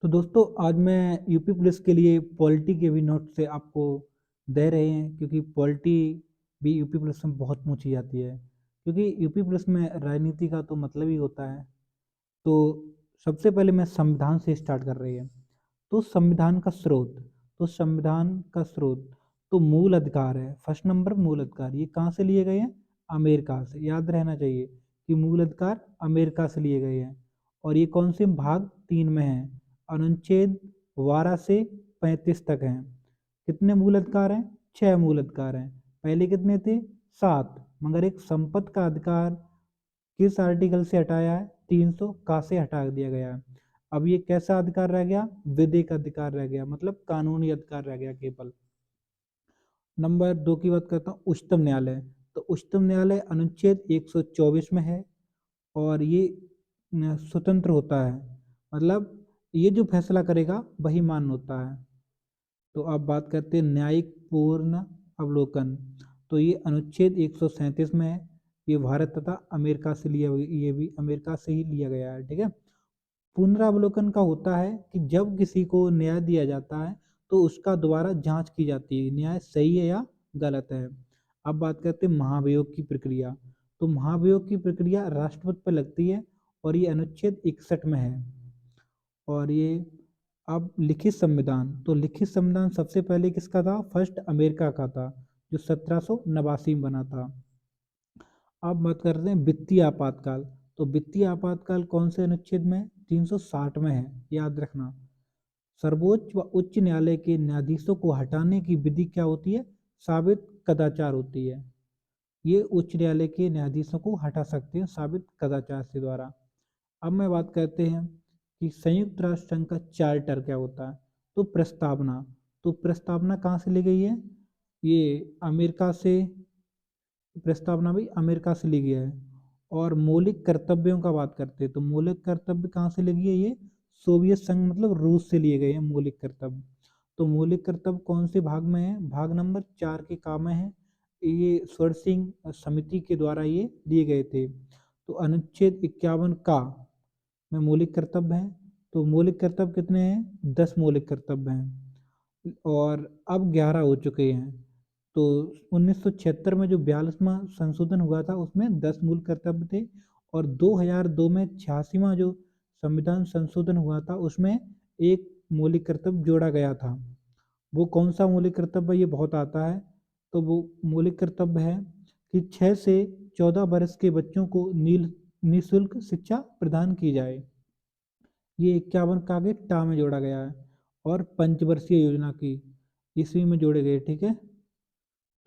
तो दोस्तों आज मैं यूपी पुलिस के लिए पॉलिटी के भी नोट से आपको दे रहे हैं क्योंकि पॉलिटी भी यूपी पुलिस में बहुत पूछी जाती है क्योंकि यूपी पुलिस में राजनीति का तो मतलब ही होता है। तो सबसे पहले मैं संविधान से स्टार्ट कर रही है। तो संविधान का स्रोत तो संविधान का स्रोत तो मूल अधिकार है। फर्स्ट नंबर मूल अधिकार ये कहाँ से लिए गए हैं? अमेरिका से। याद रहना चाहिए कि मूल अधिकार अमेरिका से लिए गए हैं। और ये कौन से भाग 3 में है? अनुच्छेद 12 से 35 तक हैं। कितने मूल अधिकार हैं? 6 मूल अधिकार हैं। पहले कितने थे? 7। मगर एक संपत्ति का अधिकार किस आर्टिकल से हटाया है? 300 का से हटा दिया गया है। अब ये कैसा अधिकार रह गया? विधिक अधिकार रह गया, मतलब कानूनी अधिकार रह गया केवल। नंबर 2 की बात करता हूँ, उच्चतम न्यायालय। तो उच्चतम न्यायालय अनुच्छेद 124 में है और ये स्वतंत्र होता है, मतलब ये जो फैसला करेगा वही मान्य होता है। तो अब बात करते हैं न्यायिक पूर्ण अवलोकन। तो ये अनुच्छेद 137 में है। ये भारत तथा अमेरिका से लिया, ये भी अमेरिका से ही लिया गया है। ठीक है। पुनरावलोकन का होता है कि जब किसी को न्याय दिया जाता है तो उसका दोबारा जांच की जाती है, न्याय सही है या गलत है। अब बात करते हैं महाभियोग की प्रक्रिया। तो महाभियोग की प्रक्रिया राष्ट्रपति पर लगती है और ये अनुच्छेद 61 में है। और ये अब लिखित संविधान। तो लिखित संविधान सबसे पहले किसका था? फर्स्ट अमेरिका का था, जो 1789 में बना था। अब बात करते हैं वित्तीय आपातकाल। तो वित्तीय आपातकाल कौन से अनुच्छेद में? 360 में है। याद रखना। सर्वोच्च व उच्च न्यायालय के न्यायाधीशों को हटाने की विधि क्या होती है? साबित कदाचार होती है। ये उच्च न्यायालय के न्यायाधीशों को हटा सकते हैं साबित कदाचार से द्वारा। अब मैं बात करते हैं कि संयुक्त राष्ट्र संघ का चार्टर क्या होता है। तो प्रस्तावना। तो प्रस्तावना कहाँ से ली गई है? ये अमेरिका से। प्रस्तावना भी अमेरिका से ली गया है। और मौलिक कर्तव्यों का बात करते हैं तो मौलिक कर्तव्य कहाँ से ली गई है? ये सोवियत संघ मतलब रूस से लिए गए हैं मौलिक कर्तव्य। तो मौलिक कर्तव्य कौन से भाग में है? भाग नंबर 4 के काम में है। ये स्वर्ण सिंह समिति के द्वारा ये दिए गए थे। तो अनुच्छेद 51 का में मौलिक कर्तव्य है। तो मौलिक कर्तव्य कितने हैं? 10 मौलिक कर्तव्य हैं और अब 11 हो चुके हैं। तो 1976 में जो 42वां संशोधन हुआ था उसमें 10 मूल कर्तव्य थे और 2002 में 86वां जो संविधान संशोधन हुआ था उसमें एक मौलिक कर्तव्य जोड़ा गया था। वो कौन सा मौलिक कर्तव्य? ये बहुत आता है। तो वो मौलिक कर्तव्य है कि 6 से 14 वर्ष के बच्चों को निःशुल्क शिक्षा प्रदान की जाए। ये 51 का आगे टा में जोड़ा गया है। और पंचवर्षीय योजना की ईस्वी में जोड़े गए। ठीक है।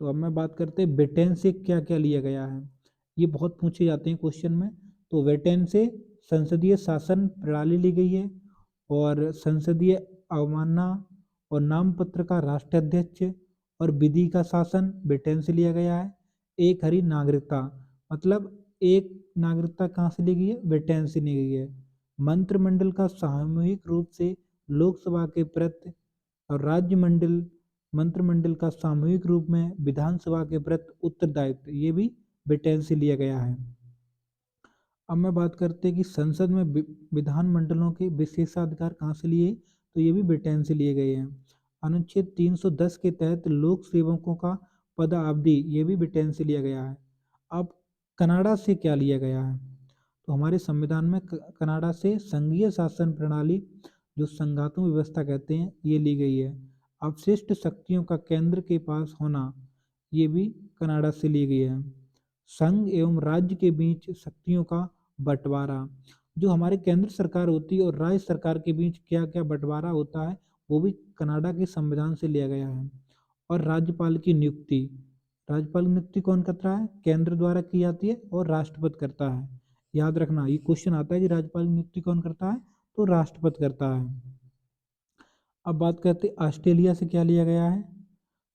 तो अब मैं बात करते हैं ब्रिटेन से क्या क्या लिया गया है। ये बहुत पूछे जाते हैं क्वेश्चन में। तो ब्रिटेन से संसदीय शासन प्रणाली ली गई है और संसदीय अवमानना और नामपत्र का राष्ट्राध्यक्ष और विधि का शासन ब्रिटेन से लिया गया है। एक हरी नागरिकता, मतलब एक नागरिकता कहाँ से ली गई है? ब्रिटेन से ली गई है। मंत्रिमंडल का सामूहिक रूप से लोकसभा के प्रति और राज्यमंडल मंत्रिमंडल का सामूहिक रूप में विधानसभा के प्रति उत्तरदायित्व, ये भी ब्रिटेन से लिया गया है। अब मैं बात करते हैं कि संसद में विधानमंडलों के विशेषाधिकार कहाँ से लिए? तो ये भी ब्रिटेन से लिए गए हैं। अनुच्छेद 310 के तहत लोक सेवकों का पदावधि, ये भी ब्रिटेन से लिया गया है। अब कनाडा से क्या लिया गया है? तो हमारे संविधान में कनाडा से संघीय शासन प्रणाली, जो संघातु व्यवस्था कहते हैं, ये ली गई है। अवशिष्ट शक्तियों का केंद्र के पास होना, ये भी कनाडा से ली गई है। संघ एवं राज्य के बीच शक्तियों का बंटवारा, जो हमारे केंद्र सरकार होती है और राज्य सरकार के बीच क्या क्या बंटवारा होता है, वो भी कनाडा के संविधान से लिया गया है। और राज्यपाल की नियुक्ति, राज्यपाल की नियुक्ति कौन करता है? केंद्र द्वारा की जाती है और राष्ट्रपति करता है। याद रखना, ये क्वेश्चन आता है कि राज्यपाल की नियुक्ति कौन करता है? तो राष्ट्रपति करता है। अब बात करते हैं ऑस्ट्रेलिया से क्या लिया गया है।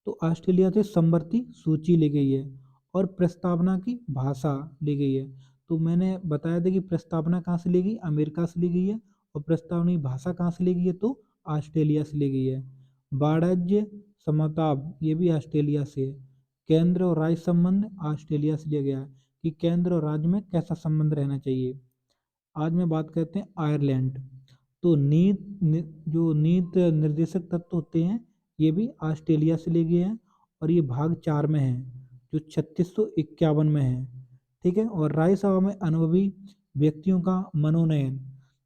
तो ऑस्ट्रेलिया से समवर्ती सूची ली गई है और प्रस्तावना की भाषा ली गई है। तो मैंने बताया था कि प्रस्तावना कहाँ से ली गई? अमेरिका से ली गई है। और प्रस्तावना की भाषा कहाँ से ली गई है? तो ऑस्ट्रेलिया से ली गई है। वाणिज्य समताप, ये भी ऑस्ट्रेलिया से है। केंद्र और राज्य संबंध ऑस्ट्रेलिया से लिया गया है कि केंद्र और राज्य में कैसा संबंध रहना चाहिए। आज में बात करते हैं आयरलैंड। तो जो नीति निर्देशक तत्व होते हैं ये भी ऑस्ट्रेलिया से लिए गए हैं, और ये भाग 4 में है जो 3651 में है। ठीक है, और राज्यसभा में अनुभवी व्यक्तियों का मनोनयन।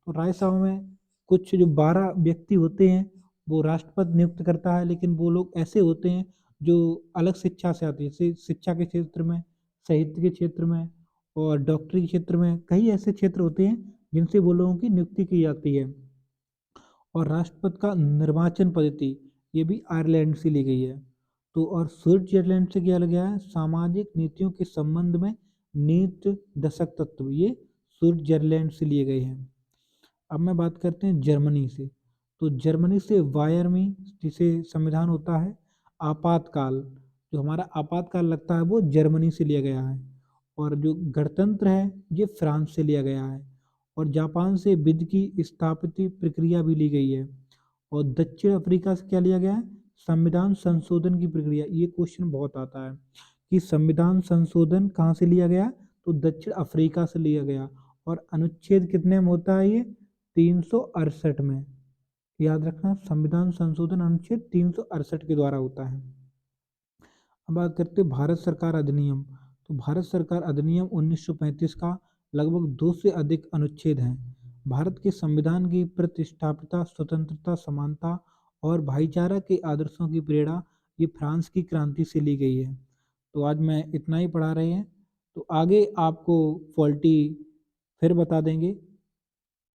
तो राज्यसभा में कुछ जो 12 व्यक्ति होते हैं वो राष्ट्रपति नियुक्त करता है, लेकिन वो लोग ऐसे होते हैं जो अलग शिक्षा से आते हैं, जैसे शिक्षा के क्षेत्र में, साहित्य के क्षेत्र में और डॉक्टरी के क्षेत्र में, कई ऐसे क्षेत्र होते हैं जिनसे वो लोगों की नियुक्ति की जाती है। और राष्ट्रपति का निर्वाचन पद्धति ये भी आयरलैंड से ली गई है। तो और स्विट्जरलैंड से क्या गया है, सामाजिक नीतियों के संबंध में नीति दशक तत्व, ये स्विट्जरलैंड से लिए गए हैं। अब मैं बात करते हैं जर्मनी से। तो जर्मनी से वायरमी, जिसे संविधान होता है, आपातकाल, जो हमारा आपातकाल लगता है वो जर्मनी से लिया गया है। और जो गणतंत्र है ये फ्रांस से लिया गया है। और जापान से विधि की स्थापति प्रक्रिया भी ली गई है। और दक्षिण अफ्रीका से क्या लिया गया है, संविधान संशोधन की प्रक्रिया। ये क्वेश्चन बहुत आता है कि संविधान संशोधन कहाँ से लिया गया, तो दक्षिण अफ्रीका से लिया गया। और अनुच्छेद कितने में होता है ये, 368 में। याद रखना, संविधान संशोधन अनुच्छेद 368 के द्वारा होता है। अब बात करते हैं भारत सरकार अधिनियम। तो भारत सरकार अधिनियम 1935 का लगभग 2 से अधिक अनुच्छेद हैं। भारत के संविधान की प्रतिष्ठापिता, स्वतंत्रता, समानता और भाईचारा के आदर्शों की प्रेरणा ये फ्रांस की क्रांति से ली गई है। तो आज मैं इतना ही पढ़ा रहे हैं, तो आगे आपको पॉलिटी फिर बता देंगे।